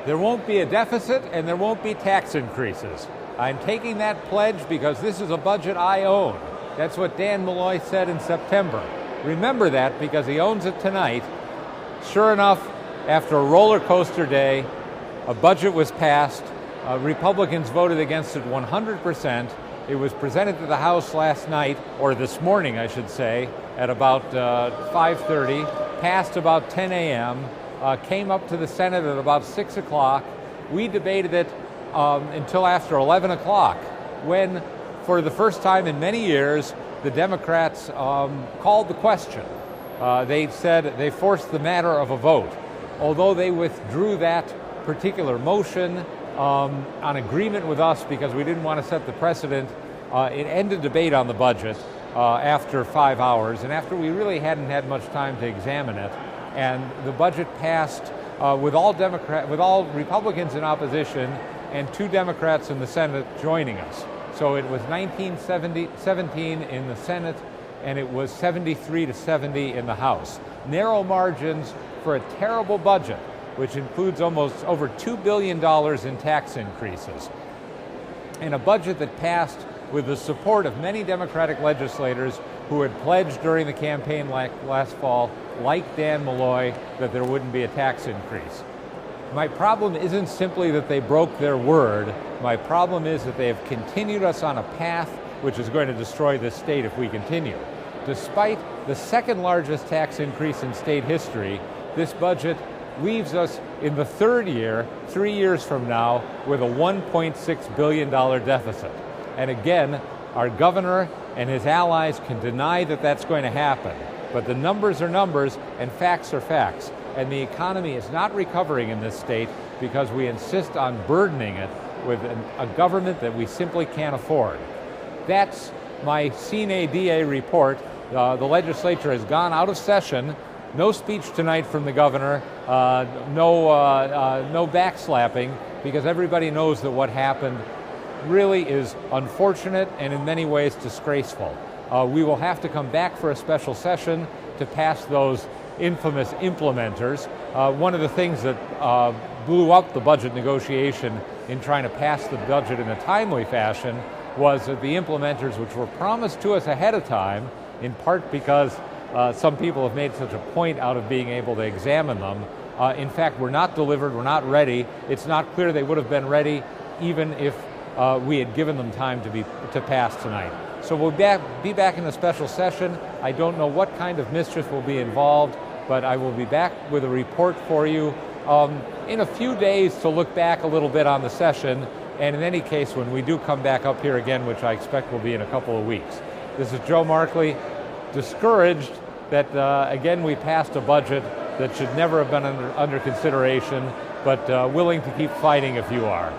There won't be a deficit and there won't be tax increases. I'm taking that pledge because this is a budget I own. That's what Dan Malloy said in September. Remember that because he owns it tonight. Sure enough, after a roller coaster day, a budget was passed. Republicans voted against it 100%. It was presented to the House last night, or this morning, I should say, at about 5:30, passed about 10 a.m., came up to the Senate at about 6 o'clock. We debated it until after 11 o'clock, when, for the first time in many years, the Democrats called the question. They said they forced the matter of a vote. Although they withdrew that particular motion on agreement with us because we didn't want to set the precedent, it ended debate on the budget after 5 hours, and after we really hadn't had much time to examine it. And the budget passed with all Republicans in opposition and 2 Democrats in the Senate joining us. So it was 19-17 in the Senate, and it was 73-70 in the House. Narrow margins for a terrible budget, which includes almost over $2 billion in tax increases. And a budget that passed with the support of many Democratic legislators who had pledged during the campaign last fall, like Dan Malloy, that there wouldn't be a tax increase. My problem isn't simply that they broke their word. My problem is that they have continued us on a path which is going to destroy this state if we continue. Despite the second largest tax increase in state history, this budget leaves us in the third year, 3 years from now, with a $1.6 billion deficit. And again, our governor and his allies can deny that that's going to happen. But the numbers are numbers and facts are facts. And the economy is not recovering in this state because we insist on burdening it with a government that we simply can't afford. That's my sine die report. The legislature has gone out of session. No speech tonight from the governor, no backslapping, because everybody knows that what happened really is unfortunate and in many ways disgraceful. We will have to come back for a special session to pass those infamous implementers. One of the things that blew up the budget negotiation in trying to pass the budget in a timely fashion was that the implementers, which were promised to us ahead of time, in part because some people have made such a point out of being able to examine them, in fact were not delivered, were not ready. It's not clear they would have been ready even if we had given them time to pass tonight. So we'll be back in a special session. I don't know what kind of mischief will be involved, but I will be back with a report for you in a few days to look back a little bit on the session, and in any case, when we do come back up here again, which I expect will be in a couple of weeks. This is Joe Markley, discouraged that, again, we passed a budget that should never have been under consideration, but willing to keep fighting if you are.